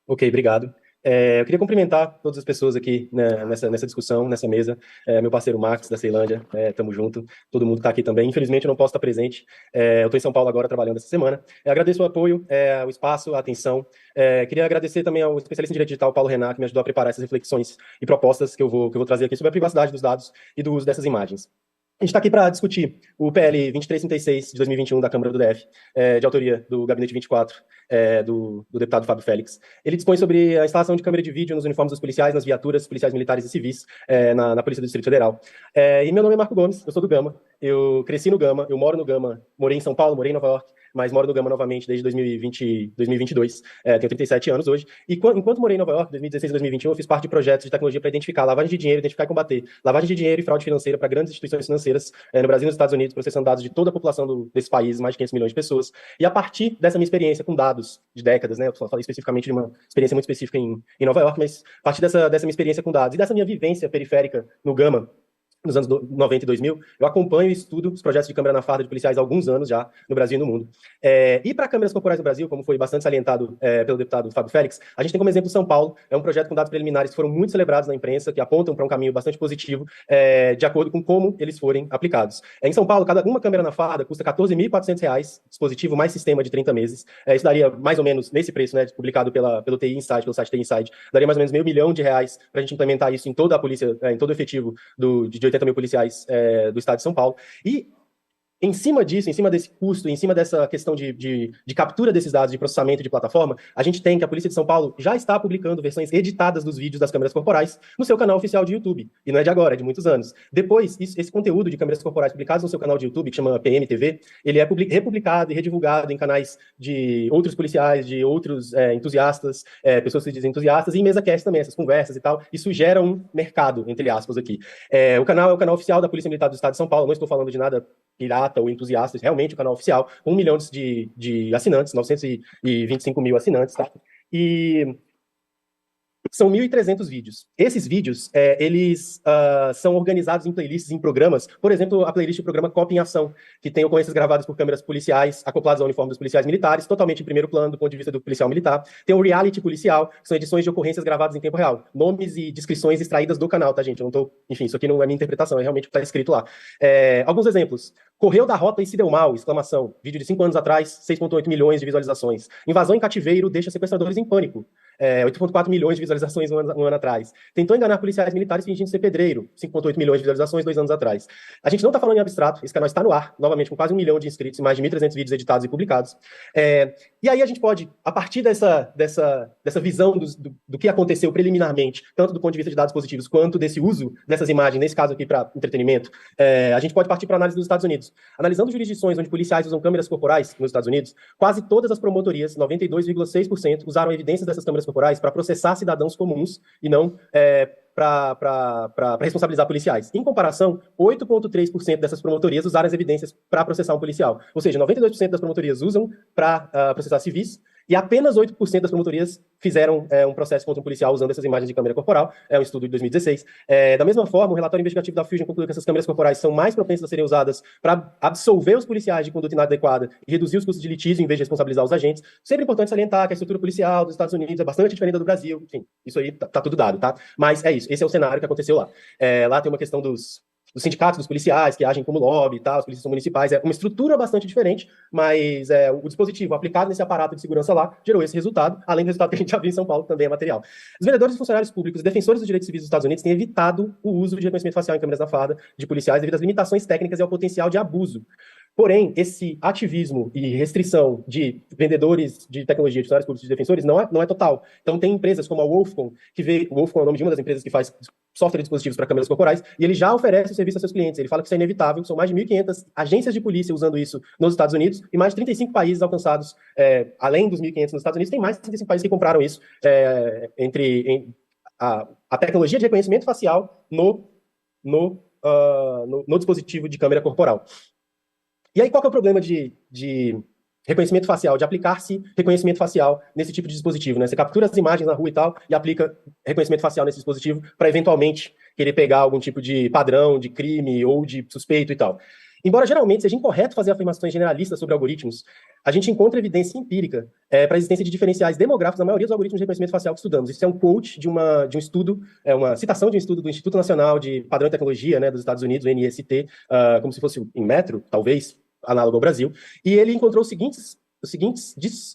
Ok, obrigado. Eu queria cumprimentar todas as pessoas aqui, né, nessa discussão, nessa mesa. Meu parceiro Max, da Ceilândia, tamo junto. Todo mundo que está aqui também. Infelizmente, eu não posso estar presente. Eu estou em São Paulo agora, trabalhando essa semana. Agradeço o apoio, o espaço, a atenção. Queria agradecer também ao especialista em direito digital, Paulo Renan, que me ajudou a preparar essas reflexões e propostas que eu vou trazer aqui sobre a privacidade dos dados e do uso dessas imagens. A gente está aqui para discutir o PL 2336 de 2021 da Câmara do DF, de autoria do Gabinete 24, do deputado Fábio Félix. Ele dispõe sobre a instalação de câmera de vídeo nos uniformes dos policiais, nas viaturas, policiais militares e civis, na Polícia do Distrito Federal. E meu nome é Marco Gomes, eu sou do Gama, eu cresci no Gama, eu moro no Gama, morei em São Paulo, morei em Nova York, mas moro no Gama novamente desde 2022, tenho 37 anos hoje, e enquanto morei em Nova York, 2016 e 2021, eu fiz parte de projetos de tecnologia para identificar lavagem de dinheiro, identificar e combater lavagem de dinheiro e fraude financeira para grandes instituições financeiras no Brasil e nos Estados Unidos, processando dados de toda a população desse país, mais de 500 milhões de pessoas. E a partir dessa minha experiência com dados de décadas, né, eu só falei especificamente de uma experiência muito específica em Nova York, mas a partir dessa minha experiência com dados e dessa minha vivência periférica no Gama, nos anos 90 e 2000, eu acompanho e estudo os projetos de câmera na farda de policiais há alguns anos já, no Brasil e no mundo. E para câmeras corporais no Brasil, como foi bastante salientado pelo deputado Fábio Félix, a gente tem como exemplo São Paulo, é um projeto com dados preliminares que foram muito celebrados na imprensa, que apontam para um caminho bastante positivo, de acordo com como eles forem aplicados. Em São Paulo, cada uma câmera na farda custa R$ 14.400, dispositivo mais sistema de 30 meses. Isso daria mais ou menos, nesse preço, né, publicado pelo TI Insight, pelo site TI Insight, daria mais ou menos R$ 500 milhões para a gente implementar isso em toda a polícia, em todo o efetivo de 80 mil policiais do estado de São Paulo. E em cima disso, em cima desse custo, em cima dessa questão de captura desses dados, de processamento de plataforma, a gente tem que a Polícia de São Paulo já está publicando versões editadas dos vídeos das câmeras corporais no seu canal oficial de YouTube. E não é de agora, é de muitos anos. Depois, esse conteúdo de câmeras corporais publicados no seu canal de YouTube, que chama PMTV, ele é republicado e redivulgado em canais de outros policiais, de outros entusiastas, pessoas que se dizem entusiastas, e em mesa-cast também, essas conversas e tal. Isso gera um mercado, entre aspas, aqui. O canal é o canal oficial da Polícia Militar do Estado de São Paulo, não estou falando de nada pirata ou entusiastas, realmente o canal oficial, com 1 milhão de assinantes, 925 mil assinantes, tá? E são 1.300 vídeos. Esses vídeos, eles são organizados em playlists, em programas. Por exemplo, a playlist do programa Copa em Ação, que tem ocorrências gravadas por câmeras policiais, acopladas ao uniforme dos policiais militares, totalmente em primeiro plano, do ponto de vista do policial militar. Tem o Reality Policial, que são edições de ocorrências gravadas em tempo real. Nomes e descrições extraídas do canal, tá, gente? Eu não tô... Enfim, isso aqui não é minha interpretação, é realmente o que está escrito lá. Alguns exemplos. Correu da rota e se deu mal, exclamação. Vídeo de 5 anos atrás, 6,8 milhões de visualizações. Invasão em cativeiro deixa sequestradores em pânico. 8,4 milhões de visualizações um ano atrás. Tentou enganar policiais militares fingindo ser pedreiro, 5,8 milhões de visualizações 2 anos atrás. A gente não está falando em abstrato, esse canal está no ar, novamente, com quase 1 milhão de inscritos e mais de 1.300 vídeos editados e publicados. E aí a gente pode, a partir dessa visão do que aconteceu preliminarmente, tanto do ponto de vista de dados positivos, quanto desse uso dessas imagens, nesse caso aqui para entretenimento, a gente pode partir para a análise dos Estados Unidos. Analisando jurisdições onde policiais usam câmeras corporais nos Estados Unidos, quase todas as promotorias, 92,6%, usaram evidências dessas câmeras corporais para processar cidadãos comuns e não para responsabilizar policiais. Em comparação, 8,3% dessas promotorias usaram as evidências para processar um policial. Ou seja, 92% das promotorias usam para processar civis e apenas 8% das promotorias fizeram um processo contra um policial usando essas imagens de câmera corporal. É um estudo de 2016. Da mesma forma, o relatório investigativo da Fusion concluiu que essas câmeras corporais são mais propensas a serem usadas para absolver os policiais de conduta inadequada e reduzir os custos de litígio em vez de responsabilizar os agentes. Sempre importante salientar que a estrutura policial dos Estados Unidos é bastante diferente da do Brasil. Enfim, isso aí tá tudo dado, tá? Mas é isso, esse é o cenário que aconteceu lá. Lá tem uma questão dos sindicatos dos policiais, que agem como lobby e tal, os policiais são municipais, é uma estrutura bastante diferente, mas o dispositivo aplicado nesse aparato de segurança lá gerou esse resultado, além do resultado que a gente já viu em São Paulo, que também é material. Os vereadores e funcionários públicos e defensores dos direitos civis dos Estados Unidos têm evitado o uso de reconhecimento facial em câmeras na farda de policiais devido às limitações técnicas e ao potencial de abuso. Porém, esse ativismo e restrição de vendedores de tecnologia, de funcionários públicos e defensores, não é total. Então, tem empresas como a Wolfcom, Wolfcom é o nome de uma das empresas que faz software e dispositivos para câmeras corporais, e ele já oferece o serviço a seus clientes. Ele fala que isso é inevitável, são mais de 1.500 agências de polícia usando isso nos Estados Unidos, e mais de 35 países alcançados, além dos 1.500 nos Estados Unidos, tem mais de 35 países que compraram isso, a tecnologia de reconhecimento facial no dispositivo de câmera corporal. E aí, qual que é o problema de reconhecimento facial, de aplicar-se reconhecimento facial nesse tipo de dispositivo, né? Você captura as imagens na rua e tal, e aplica reconhecimento facial nesse dispositivo para, eventualmente, querer pegar algum tipo de padrão, de crime ou de suspeito e tal. Embora geralmente seja incorreto fazer afirmações generalistas sobre algoritmos, a gente encontra evidência empírica para a existência de diferenciais demográficos na maioria dos algoritmos de reconhecimento facial que estudamos. Isso é um quote de um estudo, uma citação de um estudo do Instituto Nacional de Padrão e Tecnologia, né, dos Estados Unidos, o NIST, como se fosse em metro, talvez, análogo ao Brasil, e ele encontrou os seguintes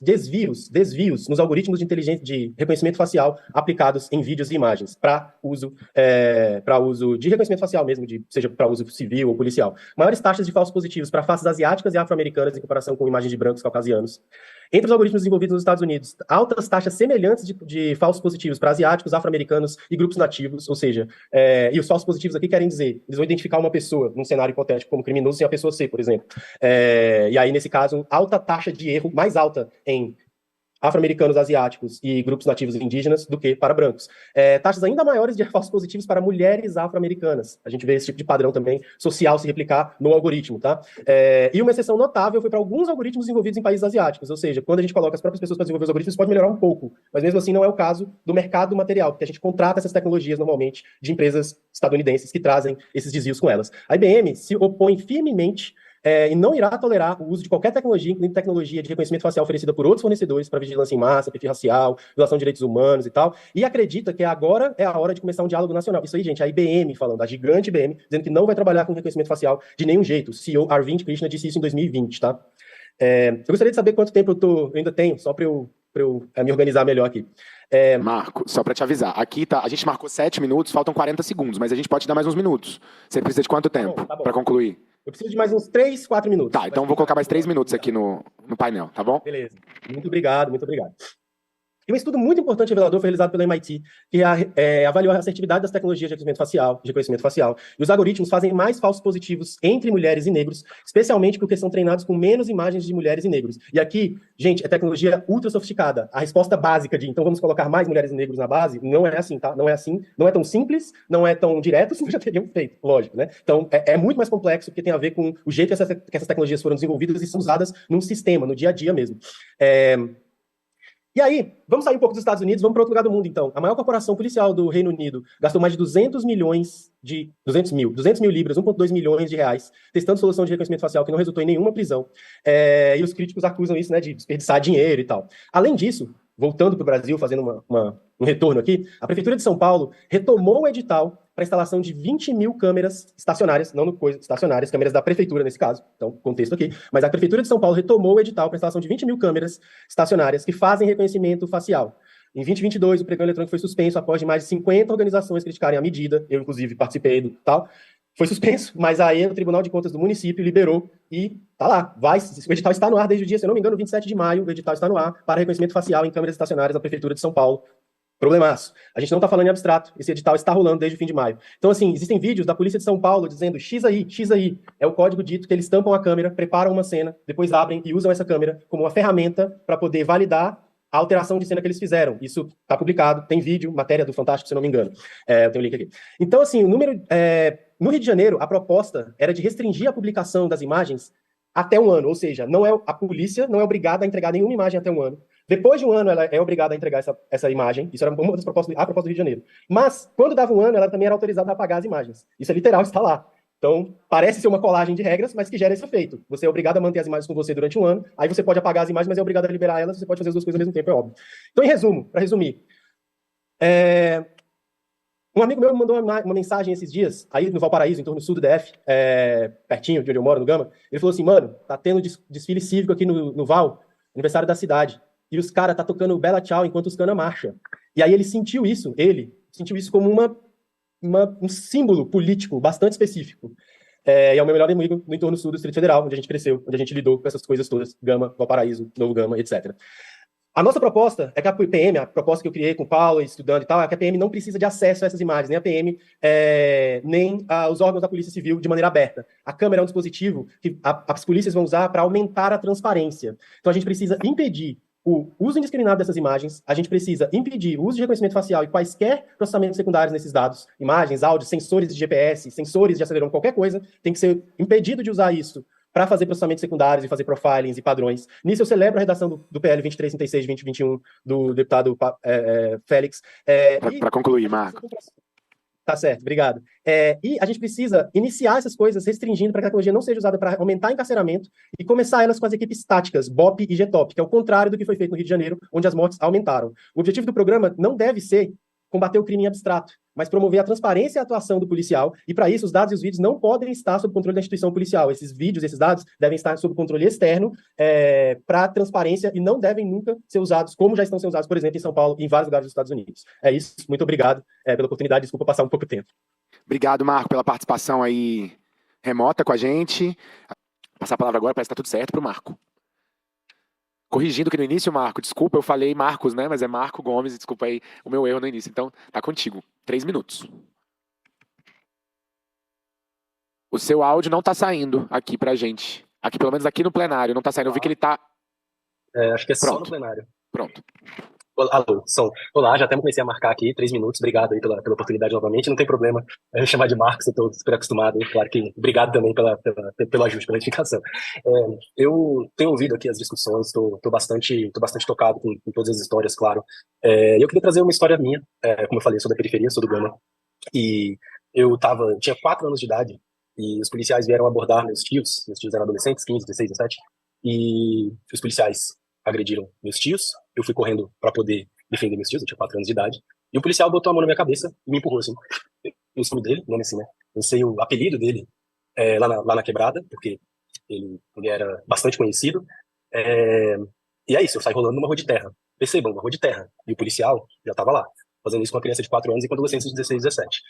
desvios nos algoritmos de inteligência de reconhecimento facial aplicados em vídeos e imagens para uso de reconhecimento facial mesmo, seja para uso civil ou policial. Maiores taxas de falsos positivos para faces asiáticas e afro-americanas em comparação com imagens de brancos caucasianos. Entre os algoritmos desenvolvidos nos Estados Unidos, altas taxas semelhantes de falsos positivos para asiáticos, afro-americanos e grupos nativos, ou seja, e os falsos positivos aqui querem dizer, eles vão identificar uma pessoa, num cenário hipotético, como criminoso sem a pessoa ser, por exemplo. E aí, nesse caso, alta taxa de erro, mais alta em afro-americanos, asiáticos e grupos nativos indígenas do que para brancos. Taxas ainda maiores de falsos positivos para mulheres afro-americanas. A gente vê esse tipo de padrão também social se replicar no algoritmo, tá? E uma exceção notável foi para alguns algoritmos desenvolvidos em países asiáticos, ou seja, quando a gente coloca as próprias pessoas para desenvolver os algoritmos, pode melhorar um pouco, mas mesmo assim não é o caso do mercado material, porque a gente contrata essas tecnologias normalmente de empresas estadunidenses que trazem esses desvios com elas. A IBM se opõe firmemente e não irá tolerar o uso de qualquer tecnologia, incluindo tecnologia de reconhecimento facial oferecida por outros fornecedores para vigilância em massa, perfil racial, violação de direitos humanos e tal, e acredita que agora é a hora de começar um diálogo nacional. Isso aí, gente, a IBM falando, a gigante IBM, dizendo que não vai trabalhar com reconhecimento facial de nenhum jeito. O CEO Arvind Krishna disse isso em 2020, tá? Eu gostaria de saber quanto tempo eu ainda tenho, só para eu me organizar melhor aqui. Marco, só para te avisar, aqui tá, a gente marcou 7 minutos, faltam 40 segundos, mas a gente pode dar mais uns minutos. Você precisa de quanto tempo para concluir? Eu preciso de mais uns 3, 4 minutos. Tá, então vou colocar mais 3 minutos aqui no painel, tá bom? Beleza. Muito obrigado, muito obrigado. E um estudo muito importante e revelador foi realizado pela MIT, que avaliou a assertividade das tecnologias de reconhecimento facial. E os algoritmos fazem mais falsos positivos entre mulheres e negros, especialmente porque são treinados com menos imagens de mulheres e negros. E aqui, gente, é tecnologia ultra sofisticada. A resposta básica de, então vamos colocar mais mulheres e negros na base, não é assim, tá? Não é assim, não é tão simples, não é tão direto, senão já teriam feito, lógico, né? Então, é muito mais complexo, porque tem a ver com o jeito que essas tecnologias foram desenvolvidas e são usadas num sistema, no dia a dia mesmo. E aí, vamos sair um pouco dos Estados Unidos, vamos para outro lugar do mundo, então. A maior corporação policial do Reino Unido gastou mais de 200 mil libras, 1,2 milhões de reais, testando solução de reconhecimento facial que não resultou em nenhuma prisão. E os críticos acusam isso, né, de desperdiçar dinheiro e tal. Além disso, voltando para o Brasil, fazendo um retorno aqui, a Prefeitura de São Paulo retomou o edital para a instalação de 20 mil câmeras estacionárias, estacionárias, câmeras da Prefeitura nesse caso, então, contexto aqui, mas a Prefeitura de São Paulo retomou o edital para a instalação de 20 mil câmeras estacionárias que fazem reconhecimento facial. Em 2022, o pregão eletrônico foi suspenso após de mais de 50 organizações criticarem a medida, eu, inclusive, participei do tal. Foi suspenso, mas aí o Tribunal de Contas do município liberou e tá lá. O edital está no ar desde o dia, se eu não me engano, 27 de maio, o edital está no ar para reconhecimento facial em câmeras estacionárias da Prefeitura de São Paulo. Problemaço. A gente não está falando em abstrato. Esse edital está rolando desde o fim de maio. Então, assim, existem vídeos da Polícia de São Paulo dizendo X aí. É o código dito que eles tampam a câmera, preparam uma cena, depois abrem e usam essa câmera como uma ferramenta para poder validar a alteração de cena que eles fizeram. Isso está publicado, tem vídeo, matéria do Fantástico, se eu não me engano. Eu tenho o link aqui. Então, assim, no Rio de Janeiro, a proposta era de restringir a publicação das imagens até um ano, ou seja, a polícia não é obrigada a entregar nenhuma imagem até um ano. Depois de um ano, ela é obrigada a entregar essa imagem. Isso era uma das propostas, a proposta do Rio de Janeiro. Mas, quando dava um ano, ela também era autorizada a apagar as imagens. Isso é literal, está lá. Então, parece ser uma colagem de regras, mas que gera esse efeito. Você é obrigado a manter as imagens com você durante um ano, aí você pode apagar as imagens, mas é obrigado a liberar elas, você pode fazer as duas coisas ao mesmo tempo, é óbvio. Então, em resumo, para resumir, um amigo meu me mandou uma mensagem esses dias, aí no Valparaíso, em torno do sul do DF, pertinho de onde eu moro, no Gama. Ele falou assim, mano, tá tendo desfile cívico aqui no Val, aniversário da cidade, e os caras tá tocando Bela Tchau enquanto os cana marcha. E aí ele sentiu isso como um símbolo político bastante específico. E é o meu melhor amigo no entorno sul do Distrito Federal, onde a gente cresceu, onde a gente lidou com essas coisas todas, Gama, Valparaíso, Novo Gama, etc. A nossa proposta é que a PM, a proposta que eu criei com o Paulo, estudando e tal, é que a PM não precisa de acesso a essas imagens, nem a PM, nem os órgãos da Polícia Civil de maneira aberta. A câmera é um dispositivo que as polícias vão usar para aumentar a transparência. Então a gente precisa impedir o uso indiscriminado dessas imagens, a gente precisa impedir o uso de reconhecimento facial e quaisquer processamentos secundários nesses dados, imagens, áudios, sensores de GPS, sensores de acelerômetro, qualquer coisa, tem que ser impedido de usar isso para fazer processamentos secundários e fazer profilings e padrões. Nisso eu celebro a redação do PL 2336 de 2021 do deputado Félix. Para concluir, Marco. Tá certo, obrigado. E a gente precisa iniciar essas coisas restringindo para que a tecnologia não seja usada para aumentar encarceramento e começar elas com as equipes táticas, BOP e GTOP, que é o contrário do que foi feito no Rio de Janeiro, onde as mortes aumentaram. O objetivo do programa não deve ser combater o crime em abstrato, mas promover a transparência e a atuação do policial, e para isso os dados e os vídeos não podem estar sob controle da instituição policial. Esses vídeos, esses dados devem estar sob controle externo para transparência e não devem nunca ser usados, como já estão sendo usados, por exemplo, em São Paulo e em vários lugares dos Estados Unidos. É isso, muito obrigado pela oportunidade, desculpa passar um pouco de tempo. Obrigado, Marco, pela participação aí remota com a gente. Passar a palavra agora, parece que tá tudo certo pro Marco. Corrigindo que no início, Marco, desculpa, eu falei Marcos, né? Mas é Marco Gomes, desculpa aí o meu erro no início. Então, tá contigo. 3 minutos. O seu áudio não tá saindo aqui pra gente. Aqui, pelo menos aqui no plenário, não tá saindo. Eu vi que ele tá... Acho que é Pronto. só no plenário. Pronto. Alô, som. Olá, já até comecei a marcar aqui, 3 minutos. Obrigado aí pela oportunidade novamente. Não tem problema eu chamar de Marcos, eu estou super acostumado. Claro que obrigado também pelo ajuste, pela edificação. Eu tenho ouvido aqui as discussões, estou bastante tocado com todas as histórias, claro. Eu queria trazer uma história minha, como eu falei, sou da periferia, sou do Gama. E tinha 4 anos de idade e os policiais vieram abordar meus tios eram adolescentes, 15, 16, 17, e os policiais agrediram meus tios. Eu fui correndo para poder defender meus tios, eu tinha 4 anos de idade, e o policial botou a mão na minha cabeça e me empurrou assim. Eu sei o nome dele, nome assim, né? Eu sei o apelido dele lá na quebrada, porque ele era bastante conhecido. E é isso, eu saí rolando numa rua de terra. Percebam, uma rua de terra. E o policial já estava lá, fazendo isso com uma criança de 4 anos e com adolescentes de 16, 17.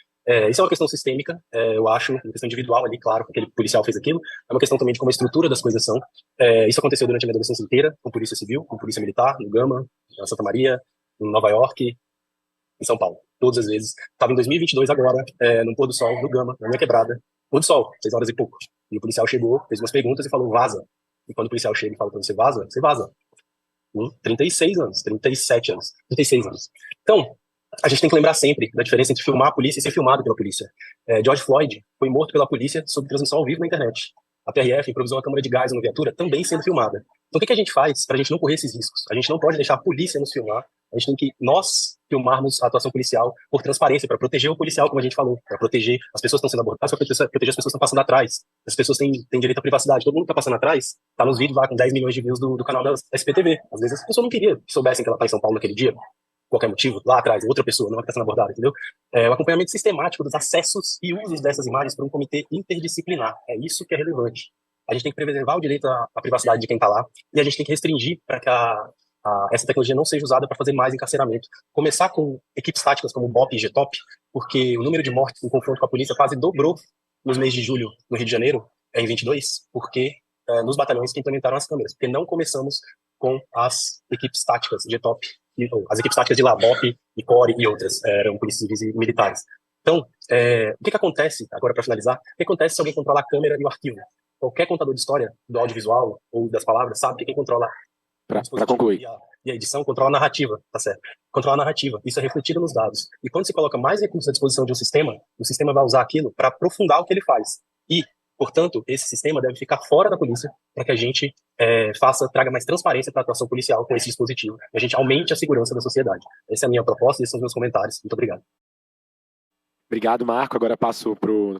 Isso é uma questão sistêmica, eu acho, uma questão individual ali, claro, que aquele policial fez aquilo. É uma questão também de como a estrutura das coisas são. Isso aconteceu durante a minha adolescência inteira, com polícia civil, com polícia militar, no Gama, na Santa Maria, em Nova York, em São Paulo. Todas as vezes. Estava em 2022 agora, no pôr do sol, no Gama, na minha quebrada. Pôr do sol, 6 horas e pouco. E o policial chegou, fez umas perguntas e falou, vaza. E quando o policial chega e fala pra você vaza, você vaza. 36 anos, 37 anos, 36 anos. Então, a gente tem que lembrar sempre da diferença entre filmar a polícia e ser filmado pela polícia. George Floyd foi morto pela polícia sob transmissão ao vivo na internet. A PRF improvisou uma câmera de gás numa viatura também sendo filmada. Então o que a gente faz para a gente não correr esses riscos? A gente não pode deixar a polícia nos filmar, a gente tem que nós filmarmos a atuação policial por transparência, para proteger o policial, como a gente falou, para proteger as pessoas que estão sendo abordadas, para proteger as pessoas que estão passando atrás. As pessoas têm direito à privacidade, todo mundo que está passando atrás está nos vídeos lá com 10 milhões de views do canal da SPTV. Às vezes a pessoa não queria que soubessem que ela está em São Paulo naquele dia, qualquer motivo, lá atrás, outra pessoa não vai estar sendo abordada, entendeu? O acompanhamento sistemático dos acessos e usos dessas imagens por um comitê interdisciplinar. É isso que é relevante. A gente tem que preservar o direito à privacidade de quem está lá e a gente tem que restringir para que essa tecnologia não seja usada para fazer mais encarceramento. Começar com equipes táticas como o BOP e GTOP, porque o número de mortes em confronto com a polícia quase dobrou nos meses de julho no Rio de Janeiro, em 22, porque nos batalhões que implementaram as câmeras, porque não começamos com as equipes táticas GTOP, as equipes táticas de lá, BOP e CORE e outras, eram polícias civis e militares. Então, o que acontece, agora para finalizar, o que acontece se alguém controla a câmera e o arquivo? Qualquer contador de história, do audiovisual ou das palavras, sabe que quem controla Para concluir. E a edição controla a narrativa, tá certo? Controla a narrativa, isso é refletido nos dados. E quando se coloca mais recursos à disposição de um sistema, o sistema vai usar aquilo para aprofundar o que ele faz. E, portanto, esse sistema deve ficar fora da polícia para que a gente traga mais transparência para a atuação policial com esse dispositivo e a gente aumente a segurança da sociedade. Essa é a minha proposta e esses são os meus comentários. Muito obrigado. Obrigado, Marco. Agora passo para o